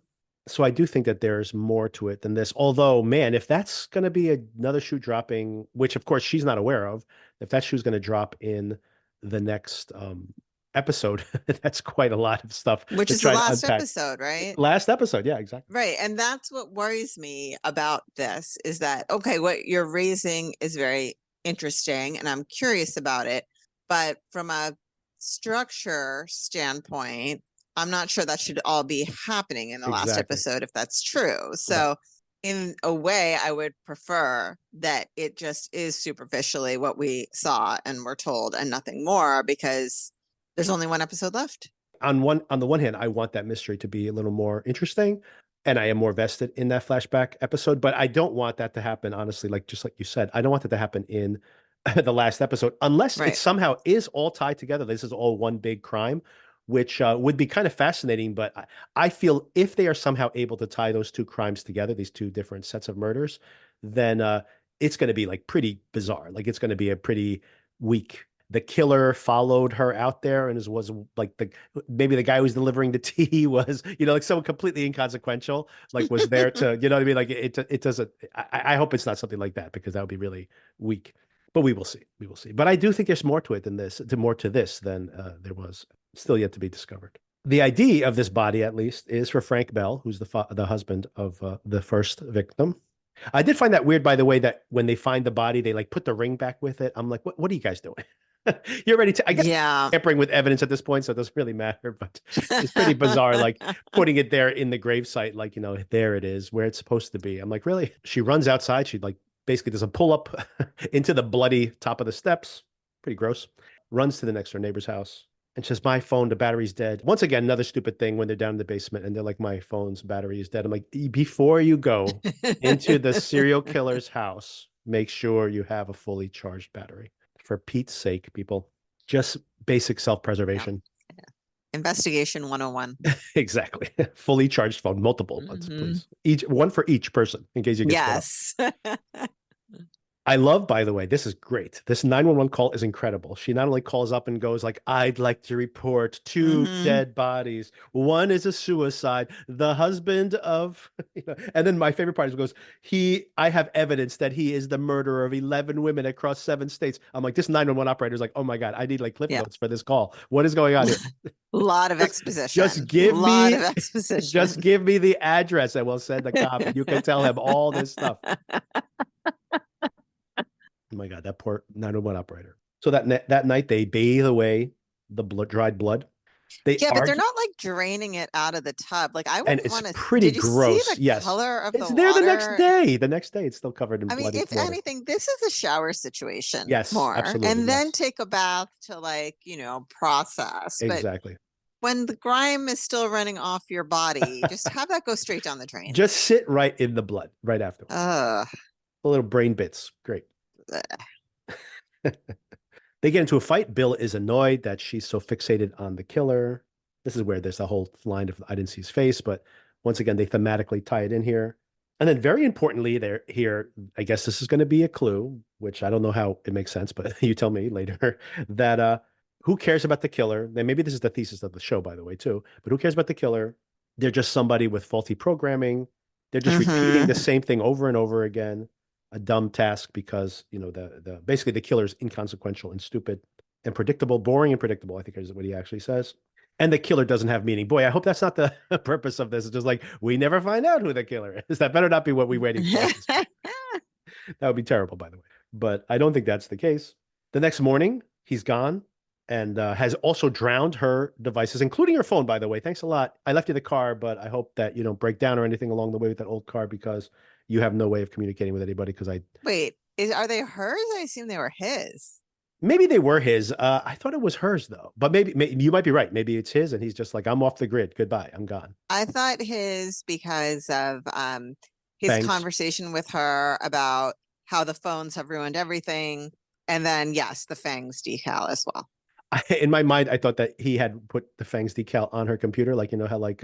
So I do think that there's more to it than this. Although, man, if that's going to be another shoe dropping, which of course she's not aware of, if that shoe's going to drop in the next episode, that's quite a lot of stuff Which to is the try to last unpack. episode, right? Last episode, yeah, exactly. Right. And that's what worries me about this is that, okay, what you're raising is very interesting and I'm curious about it. But from a structure standpoint, I'm not sure that should all be happening in the last Exactly. episode if that's true. Right. So, in a way, I would prefer that it just is superficially what we saw and were told and nothing more because there's only one episode left. On the one hand, I want that mystery to be a little more interesting, and I am more vested in that flashback episode, but I don't want that to happen, honestly, like just like you said, I don't want that to happen in the last episode, unless it Right. somehow is all tied together. This is all one big crime, which would be kind of fascinating. But I feel if they are somehow able to tie those two crimes together, these two different sets of murders, then it's going to be like pretty bizarre. Like it's going to be a pretty weak. The killer followed her out there and was like maybe the guy who's delivering the tea was, like someone completely inconsequential, like was there to, you know what I mean? Like it doesn't, I hope it's not something like that because that would be really weak, but we will see. We will see. But I do think there's more to it than this, more to this than there was still yet to be discovered. The ID of this body, at least, is for Frank Bell, who's the husband of the first victim. I did find that weird, by the way, that when they find the body, they like put the ring back with it. I'm like, what are you guys doing? You're ready to, I guess, Yeah. tampering with evidence at this point, so it doesn't really matter, but it's pretty bizarre, like putting it there in the gravesite, like, there it is, where it's supposed to be. I'm like, really? She runs outside. She like basically does a pull up into the bloody top of the steps. Pretty gross. Runs to the next door neighbor's house and says, my phone, the battery's dead. Once again, another stupid thing when they're down in the basement and they're like, my phone's battery is dead. I'm like, before you go into the serial killer's house, make sure you have a fully charged battery. For Pete's sake, people, just basic self-preservation. Yeah. Investigation 101. Exactly. Fully charged phone, multiple ones, please. One for each person in case you get split up. Yes. I love, by the way, this is great. This 911 call is incredible. She not only calls up and goes like, I'd like to report 2 dead bodies. One is a suicide. The husband of, and then my favorite part is goes, I have evidence that he is the murderer of 11 women across 7 states. I'm like, this 911 operator is like, oh my God, I need like clip notes for this call. What is going on here? A lot of exposition. Just give a lot me, of exposition. Just give me the address and we'll send a cop and you can tell him all this stuff. Oh my God, that poor 911 operator. So that night they bathe away the dried blood. But they're not like draining it out of the tub. Like I would want to. Pretty Did you gross. see the Yes, color of it's the there water? the next day. The next day, it's still covered in blood. If anything, this is a shower situation. Yes, more absolutely. And then take a bath to process. Exactly. But when the grime is still running off your body, just have that go straight down the drain. Just sit right in the blood right afterwards. The little brain bits. Great. They get into a fight. Bill is annoyed that she's so fixated on the killer. This is where there's a whole line of I didn't see his face, but once again, they thematically tie it in here. And then very importantly, they're here, I guess this is going to be a clue, which I don't know how it makes sense, but you tell me later, that who cares about the killer? And maybe this is the thesis of the show, by the way, too, but who cares about the killer? They're just somebody with faulty programming. They're just repeating Mm-hmm. the same thing over and over again, a dumb task because, the basically the killer's inconsequential and stupid and predictable, boring and predictable, I think is what he actually says. And the killer doesn't have meaning. Boy, I hope that's not the purpose of this. It's just like we never find out who the killer is. That better not be what we're waiting for. That would be terrible, by the way. But I don't think that's the case. The next morning, he's gone and has also drowned her devices, including her phone, by the way. Thanks a lot. I left you the car, but I hope that you don't break down or anything along the way with that old car because you have no way of communicating with anybody. Because Wait, are they hers? I assume they were his. maybe they were his. I thought it was hers though, but maybe you might be right. Maybe it's his, and he's just like, I'm off the grid. Goodbye. I'm gone. I thought his because of his Thanks. conversation with her about how the phones have ruined everything. And then yes, the Fangs decal as well. In my mind, I thought that he had put the Fangs decal on her computer, like how like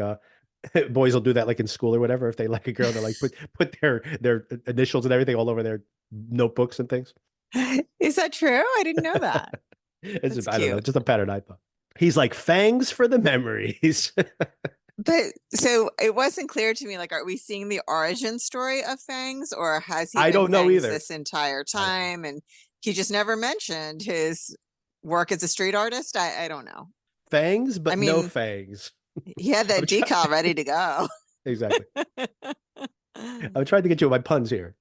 boys will do that like in school or whatever. If they like a girl, they like put their initials and everything all over their notebooks and things. Is that true? I didn't know that. That's I don't know, cute. just a pattern I thought. He's like Fangs for the memories. But so it wasn't clear to me, like, are we seeing the origin story of Fangs, or has he I been don't know Fangs either. this entire I don't know. time? And he just never mentioned his work as a street artist. I don't know. Fangs, I but no mean, fangs. he had that I'm trying decal ready to go. exactly. I'm trying to get you with my puns here.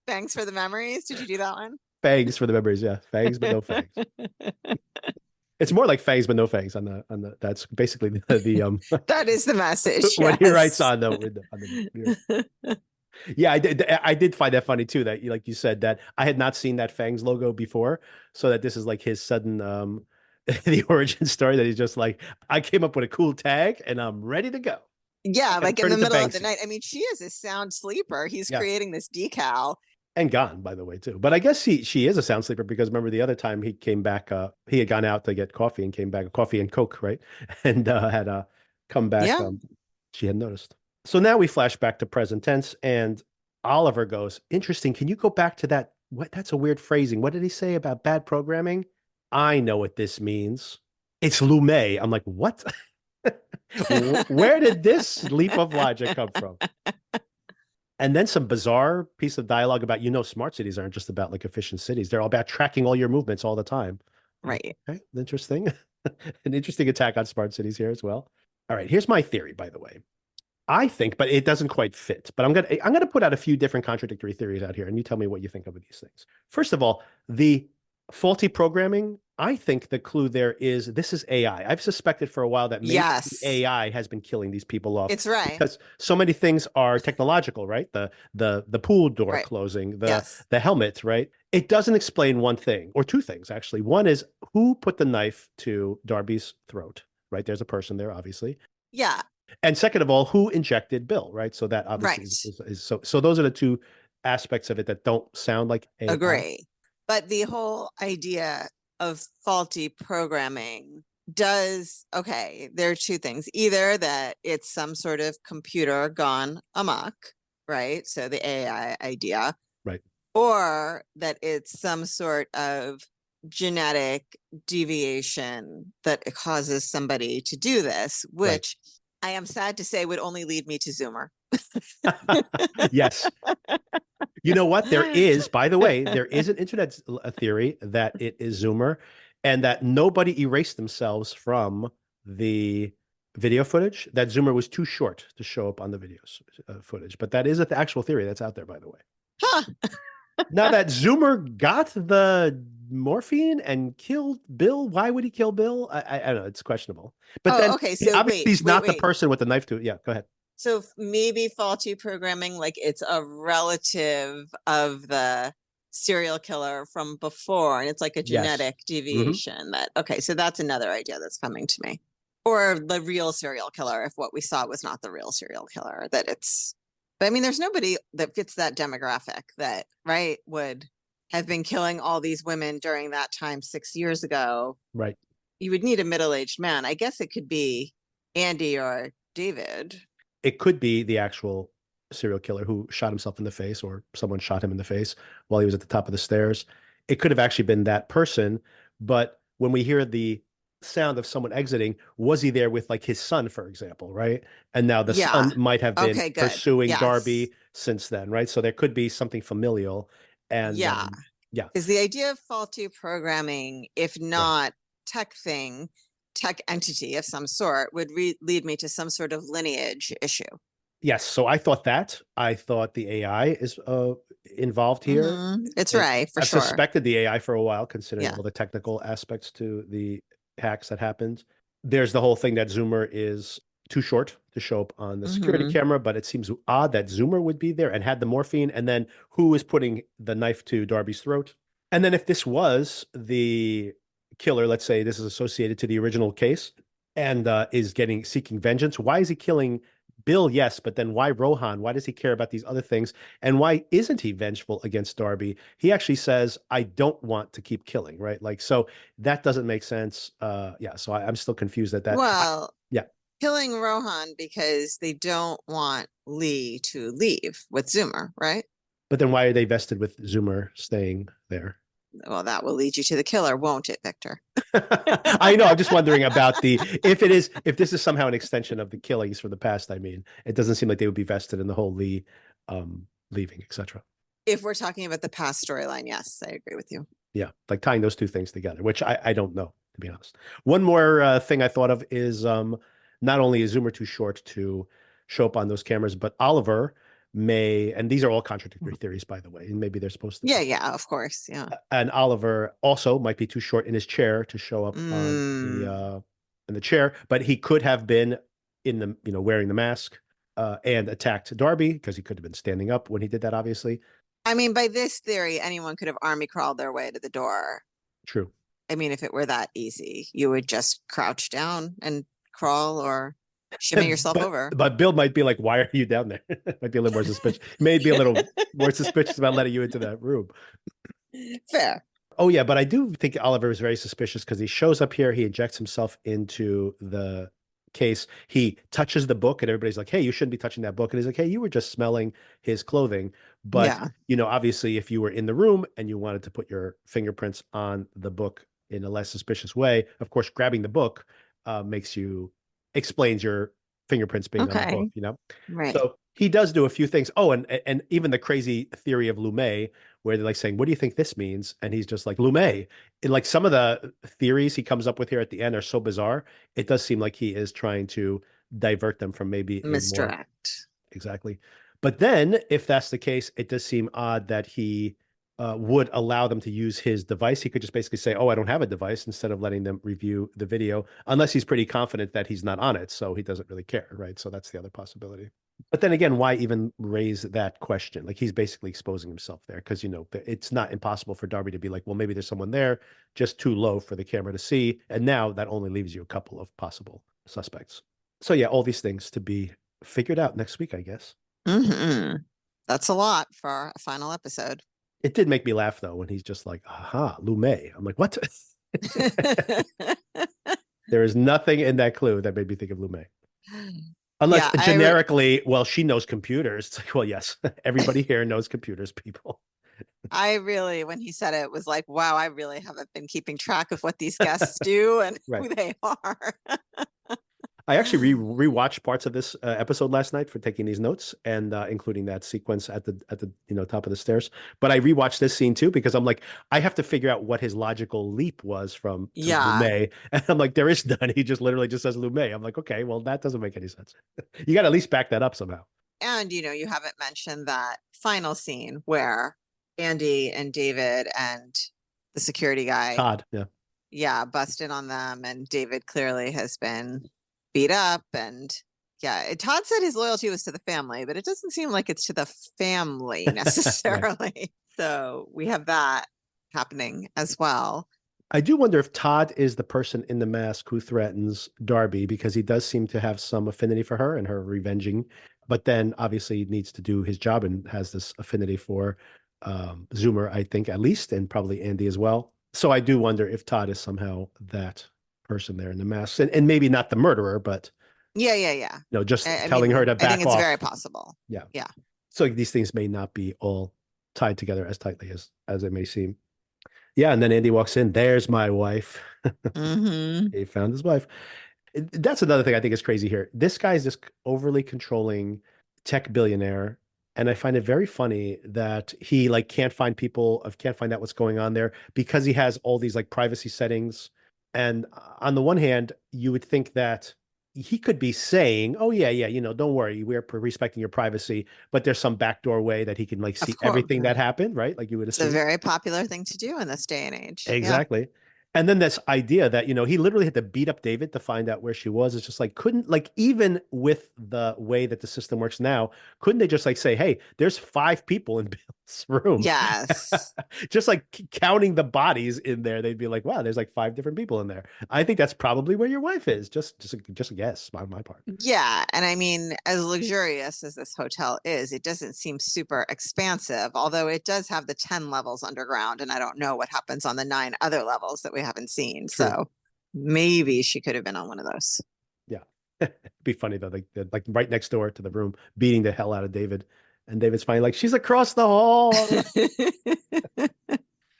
Thanks for the memories. Did you do that one? Fangs for the memories, yeah. Fangs, but no fangs. It's more like fangs but no fangs on the that's basically the That is the message. what he writes Yes. on the yeah, I did find that funny too that like you said that I had not seen that fangs logo before, so that this is like his sudden the origin story that he's just like I came up with a cool tag and I'm ready to go. Yeah, And like in turn the into middle of the Banksy. night. I mean, she is a sound sleeper. He's Yeah. creating this decal. And gone, by the way, too. But I guess she is a sound sleeper because remember the other time he came back, he had gone out to get coffee and came back, coffee and Coke, right? And had come back. Yeah. She had noticed. So now we flash back to present tense, and Oliver goes, "Interesting. Can you go back to that? What? That's a weird phrasing. What did he say about bad programming? I know what this means. It's Lume." I'm like, what? Where did this leap of logic come from? And then some bizarre piece of dialogue about, smart cities aren't just about like efficient cities. They're all about tracking all your movements all the time. Like, Right. okay, interesting. An interesting attack on smart cities here as well. All right, here's my theory, by the way. I think, but it doesn't quite fit. But I'm gonna put out a few different contradictory theories out here, and you tell me what you think of these things. First of all, the faulty programming. I think the clue there is this is AI. I've suspected for a while that maybe the Yes. AI has been killing these people off It's right. because so many things are technological, right? The pool door Right. closing, the Yes. the helmet, right? It doesn't explain one thing or two things actually. One is who put the knife to Darby's throat, right? There's a person there, obviously. Yeah. And second of all, who injected Bill, right? So that obviously Right. is so those are the two aspects of it that don't sound like AI. Agree. But the whole idea of faulty programming okay, there are two things. Either that it's some sort of computer gone amok, right? So the AI idea, Right. or that it's some sort of genetic deviation that causes somebody to do this, Right. which I am sad to say would only lead me to Zoomer. Yes. You know what? There is, by the way, there is an internet theory that it is Zoomer and that nobody erased themselves from the video footage, that Zoomer was too short to show up on the videos footage. But that is an actual theory that's out there, by the way. Huh. Now that Zoomer got the morphine and killed Bill, why would he kill Bill? I don't know. It's questionable. But Oh, then okay. So obviously he's not the wait. person with the knife to. Yeah, go ahead. So maybe faulty programming, like it's a relative of the serial killer from before, and it's like a Yes. genetic Hmm. deviation that, okay, so that's another idea that's coming to me. Or the real serial killer, if what we saw was not the real serial killer, that it's, but I mean, there's nobody that fits that demographic that, right, would have been killing all these women during that time 6 years ago. Right. You would need a middle-aged man. I guess it could be Andy or David. It could be the actual serial killer who shot himself in the face or someone shot him in the face while he was at the top of the stairs. It could have actually been that person. But when we hear the sound of someone exiting, was he there with like his son, for example, right? And now the Yeah. son might have been Okay, good. pursuing Yes. Darby since then, right? So there could be something familial. And Yeah. yeah, Because the idea of faulty programming, if right. not tech thing, tech entity of some sort, would lead me to some sort of lineage issue. Yes. So I thought that. I thought the AI is involved here. It's right, for I've sure. suspected the AI for a while, considering Yeah. all the technical aspects to the hacks that happened. There's the whole thing that Zoomer is too short to show up on the security hmm camera, but it seems odd that Zoomer would be there and had the morphine. And then who is putting the knife to Darby's throat? And then if this was the killer, let's say this is associated to the original case and is getting seeking vengeance, why is he killing Bill? Yes, but then why Rohan? Why does he care about these other things? And why isn't he vengeful against Darby? He actually says, I don't want to keep killing, right? Like, so that doesn't make sense. Yeah, so I'm still confused at that. Well, Yeah, killing Rohan because they don't want Lee to leave with Zoomer, right? but then why are they vested with Zoomer staying there? Well, that will lead you to the killer, won't it, Victor? I know. I'm just wondering about the if this is somehow an extension of the killings from the past. I mean, it doesn't seem like they would be vested in the whole Lee leaving, etc. If we're talking about the past storyline, yes, I agree with you. Yeah, like tying those two things together, which I don't know, to be honest. One more thing I thought of is not only is Zoomer too short to show up on those cameras, but Oliver may, and these are all contradictory theories, by the way, and maybe they're supposed to Yeah, be. yeah, of course. Yeah. And Oliver also might be too short in his chair to show up on Mm. the chair, but he could have been in the wearing the mask and attacked Darby because he could have been standing up when he did that, obviously. I mean, by this theory, anyone could have army crawled their way to the door. True. I mean, if it were that easy, you would just crouch down and crawl or shimmy yourself but over. but Bill might be like, "Why are you down there?" Might be a little more suspicious. May be a little more suspicious about letting you into that room. Fair. Oh yeah, but I do think Oliver is very suspicious because he shows up here, he injects himself into the case, he touches the book, and everybody's like, "Hey, you shouldn't be touching that book." And he's like, "Hey, you were just smelling his clothing." But Yeah. obviously, if you were in the room and you wanted to put your fingerprints on the book in a less suspicious way, of course, grabbing the book makes you explains your fingerprints being on the book. Okay. Right. So he does do a few things. Oh, and even the crazy theory of Lumet, where they're like saying, "What do you think this means?" And he's just like, "Lumet." And like some of the theories he comes up with here at the end are so bizarre. It does seem like he is trying to divert them from maybe a more Misdirect. exactly. But then, if that's the case, it does seem odd that he would allow them to use his device. He could just basically say, "Oh, I don't have a device," instead of letting them review the video, unless he's pretty confident that he's not on it, so he doesn't really care, right? So that's the other possibility. But then again, why even raise that question? Like he's basically exposing himself there because it's not impossible for Darby to be like, well, maybe there's someone there, just too low for the camera to see, and now that only leaves you a couple of possible suspects. So yeah, all these things to be figured out next week, I guess. hmm That's a lot for a final episode. It did make me laugh though when he's just like, "Aha, Lumet." I'm like, "What?" There is nothing in that clue that made me think of Lumet. Unless Yeah, generically, well, she knows computers. It's like, well, yes, everybody here knows computers, people. I really, when he said it, was like, wow, I really haven't been keeping track of what these guests do and Right. who they are. I actually rewatched parts of this episode last night for taking these notes and including that sequence at the top of the stairs. But I rewatched this scene too because I'm like, I have to figure out what his logical leap was from to Yeah. Lumet, and I'm like, there is none. He just literally just says Lumet. I'm like, okay, well that doesn't make any sense. You got to at least back that up somehow. And, you haven't mentioned that final scene where Andy and David and the security guy, Todd, yeah. yeah, busted on them. And David clearly has been beat up. And yeah, Todd said his loyalty was to the family, but it doesn't seem like it's to the family Right. necessarily. So we have that happening as well. I do wonder if Todd is the person in the mask who threatens Darby because he does seem to have some affinity for her and her revenging, but then obviously needs to do his job and has this affinity for Zoomer, I think, at least, and probably Andy as well. So I do wonder if Todd is somehow that person there in the mask, and maybe not the murderer, but Yeah, yeah, yeah. just I telling her mean, to I think back it's very off. possible. Yeah. Yeah. So these things may not be all tied together as tightly as it may seem. Yeah, and then Andy walks in. There's my wife. Hmm. He found his wife. That's another thing I think is crazy here. This guy's this overly controlling tech billionaire, and I find it very funny that he like can't find out what's going on there because he has all these like privacy settings. And on the one hand, you would think that he could be saying, "Oh yeah, yeah, don't worry, we're respecting your privacy," but there's some backdoor way that he can like Of see course. everything that happened, right? Like you would It's a assume. very popular thing to do in this day and age. Yeah. Exactly. And then this idea that, he literally had to beat up David to find out where she was. It's just like, couldn't, like, even with the way that the system works now, couldn't they just like say, hey, there's 5 people in Bill's room? Yes. Just like counting the bodies in there, they'd be like, wow, there's like 5 different people in there. I think that's probably where your wife is. Just a guess on my part. Yeah, and I mean, as luxurious as this hotel is, it doesn't seem super expansive, although it does have the 10 levels underground, and I don't know what happens on the 9 other levels that we haven't seen. True. So maybe she could have been on one of those. Yeah. It'd be funny though, like like right next door to the room, beating the hell out of David. And David's finally like, she's across the hall.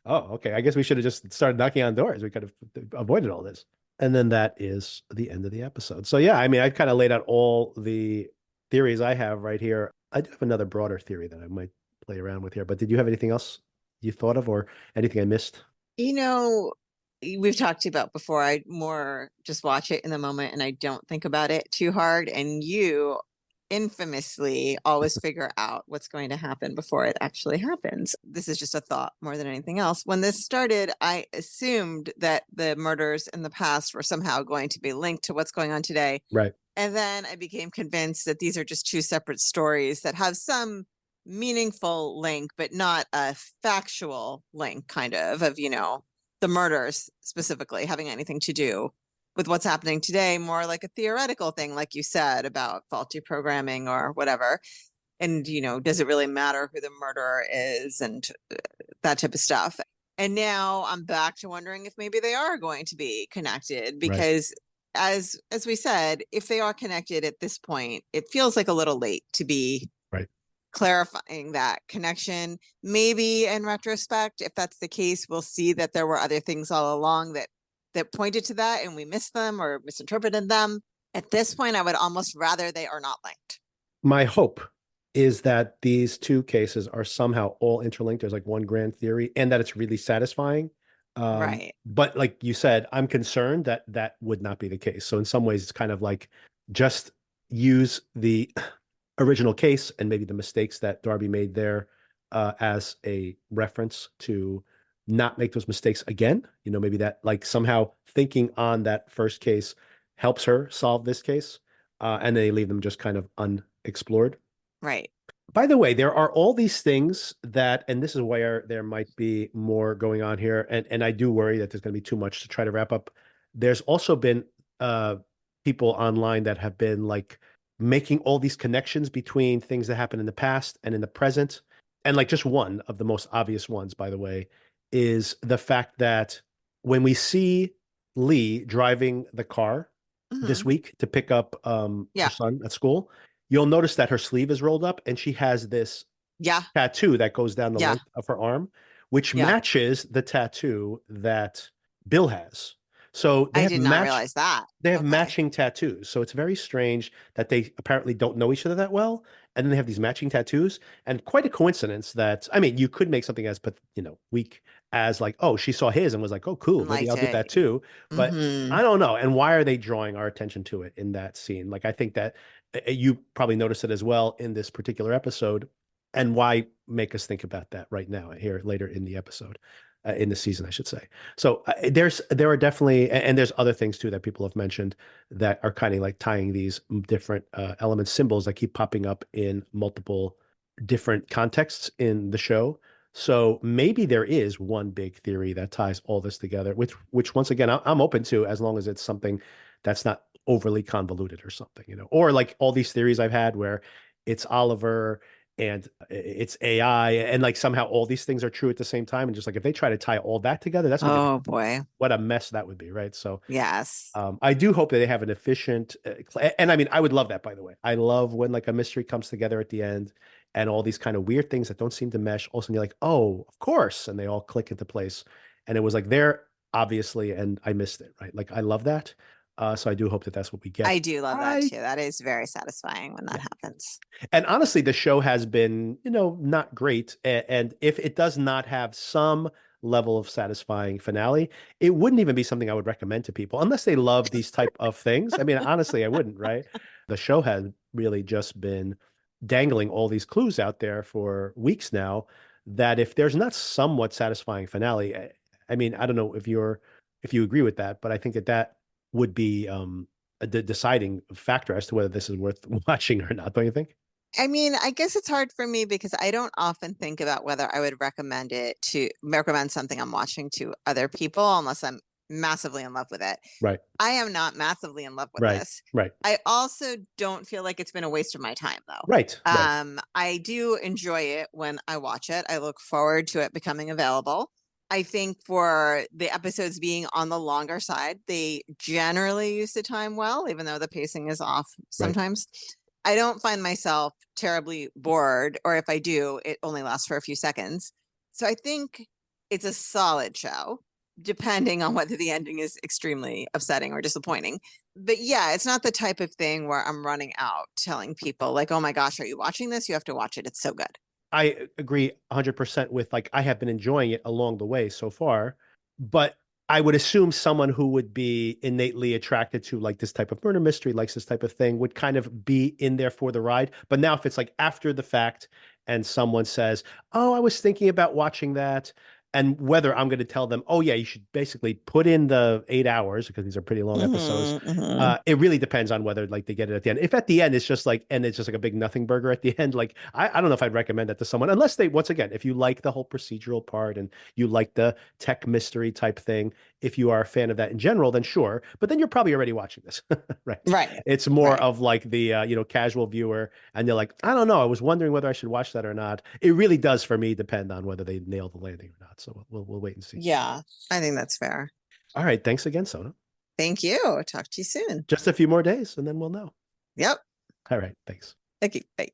Oh, okay. I guess we should have just started knocking on doors. We could have avoided all this. And then that is the end of the episode. So yeah, I mean, I kind of laid out all the theories I have right here. I do have another broader theory that I might play around with here, but did you have anything else you thought of or anything I missed? You know, we've talked about before, I more just watch it in the moment and I don't think about it too hard. And you infamously always figure out what's going to happen before it actually happens. This is just a thought more than anything else. When this started, I assumed that the murders in the past were somehow going to be linked to what's going on today. Right. And then I became convinced that these are just two separate stories that have some meaningful link, but not a factual link, kind of, the murders specifically having anything to do with what's happening today, more like a theoretical thing, like you said, about faulty programming or whatever. And, does it really matter who the murderer is and that type of stuff? And now I'm back to wondering if maybe they are going to be connected Right. because as we said, if they are connected at this point, it feels like a little late to be Right. clarifying that connection. Maybe in retrospect, if that's the case, we'll see that there were other things all along that pointed to that and we missed them or misinterpreted them. At this point, I would almost rather they are not linked. My hope is that these two cases are somehow all interlinked. There's like one grand theory and that it's really satisfying. Right. But like you said, I'm concerned that that would not be the case. So in some ways, it's kind of like just use the original case and maybe the mistakes that Darby made there as a reference to not make those mistakes again. Maybe that like somehow thinking on that first case helps her solve this case. And they leave them just kind of unexplored. Right. By the way, there are all these things that, and this is where there might be more going on here, and I do worry that there's going to be too much to try to wrap up. There's also been people online that have been like making all these connections between things that happened in the past and in the present. And like just one of the most obvious ones, by the way, is the fact that when we see Lee driving the car this Hmm. week to pick up her Yeah. son at school, you'll notice that her sleeve is rolled up and she has this Yeah. tattoo that goes down the Yeah. length of her arm, which Yeah. matches the tattoo that Bill has. So I did not realize that. they have Okay. matching tattoos. So it's very strange that they apparently don't know each other that well. And then they have these matching tattoos. And quite a coincidence that, I mean, you could make something as, but weak as like, oh, she saw his and was like, oh, cool, And maybe liked I'll do it. that too. But Hmm. I don't know. And why are they drawing our attention to it in that scene? Like, I think that you probably noticed it as well in this particular episode. And why make us think about that right now, here later in the episode, in the season, I should say. So there are definitely, and there's other things too that people have mentioned that are kind of like tying these different elements, symbols that keep popping up in multiple different contexts in the show. So maybe there is one big theory that ties all this together, which once again I'm open to as long as it's something that's not overly convoluted or something, or like all these theories I've had where it's Oliver and it's AI and like somehow all these things are true at the same time. And just like if they try to tie all that together, that's gonna be Oh boy. what a mess that would be, right? So Yes. I do hope that they have an efficient, and I mean, I would love that, by the way. I love when like a mystery comes together at the end and all these kind of weird things that don't seem to mesh. All of a sudden you're like, oh, of course. And they all click into place. and it was like there, obviously, and I missed it, right? Like I love that. So I do hope that that's what we get. I do love that I too. That is very satisfying when that Yeah. happens. And honestly, the show has been, not great. And if it does not have some level of satisfying finale, it wouldn't even be something I would recommend to people unless they love these type of things. I mean, honestly, I wouldn't, right? The show has really just been dangling all these clues out there for weeks now that if there's not somewhat satisfying finale, I mean, I don't know if you agree with that, but I think that would be a deciding factor as to whether this is worth watching or not, don't you think? I mean, I guess it's hard for me because I don't often think about whether I would recommend something I'm watching to other people unless I'm massively in love with it. Right, I am not massively in love with right, this. right, I also don't feel like it's been a waste of my time though. right, right, I do enjoy it when I watch it. I look forward to it becoming available. I think for the episodes being on the longer side, they generally use the time well, even though the pacing is off right. sometimes. I don't find myself terribly bored, or if I do, it only lasts for a few seconds. So I think it's a solid show, depending on whether the ending is extremely upsetting or disappointing. But yeah, it's not the type of thing where I'm running out telling people, like, oh my gosh, are you watching this? You have to watch it. It's so good. I agree 100% with like I have been enjoying it along the way so far, but I would assume someone who would be innately attracted to like this type of murder mystery, likes this type of thing, would kind of be in there for the ride. But now if it's like after the fact and someone says, "Oh, I was thinking about watching that," and whether I'm going to tell them, "Oh yeah, you should basically put in the 8 hours because these are pretty long episodes." Hmm. It really depends on whether like they get it at the end. If at the end it's just like, and it's just like a big nothing burger at the end, like I don't know if I'd recommend that to someone unless they, once again, if you like the whole procedural part and you like the tech mystery type thing, if you are a fan of that in general, then sure. But then you're probably already watching this, right? Right. It's more Right. of like the casual viewer, and they're like, I don't know, I was wondering whether I should watch that or not. It really does for me depend on whether they nail the landing or not. So we'll wait and see. Yeah, I think that's fair. All right, thanks again, Sona. Thank you. Talk to you soon. Just a few more days, and then we'll know. Yep. All right, thanks. Okay. Bye.